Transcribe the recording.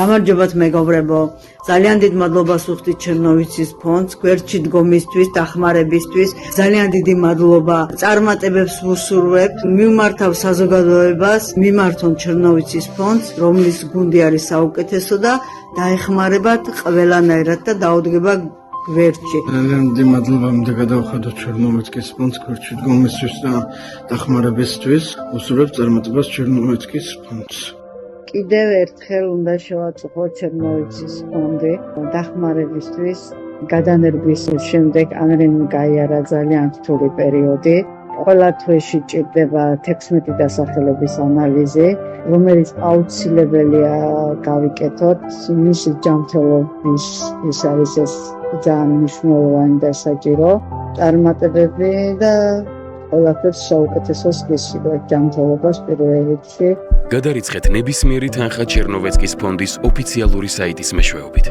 გამარჯობათ მეგობრებო, ძალიან დიდ მადლობას ვუხდით ჩერნოვიცის ფონდს გვერდში დგომისთვის, დახმარებისთვის. ძალიან დიდი მადლობა წარმატებებს ვუსურვებთ. მივმართავ საზოგადოებას, მიმართონ ჩერნოვიცის ფონდს, რომლის გუნდი არის საუკეთესო და დაეხმარებათ ყველანაირად და დაუდგება გვერდში. ძალიან დიდი მადლობა მინდა გადავხადოთ ჩერნოვიცკის ფონდს გვერდში დგომისთვის და დახმარებისთვის. ვუსურვებთ წარმატებას ჩერნოვიცკის ფონდს. კიდევ ერთხელ უნდა შევაწუხოთ ჩერნოვიცის ფონდი დახმარებისთვის. გადანერგვის შემდეგ ამერინ გაიარა ძალიან რთული პერიოდი. ყველა თვეში ჭირდება 16 დასახელების ანალიზი, რომელიც აუცილებელია გავიკეთოთ. მისი ჯანმრთელობის ის არის ეს ძალიან მნიშვნელოვანი და საჭირო. წარმატებები და ყველაფერს საუკეთესოს გისურვებთ ჯანმრთელობას პირველ რიგში. გადარიცხეთ ნებისმიერი თანხა ჩერნოვიცკის ფონდის ოფიციალური საიტის მეშვეობით.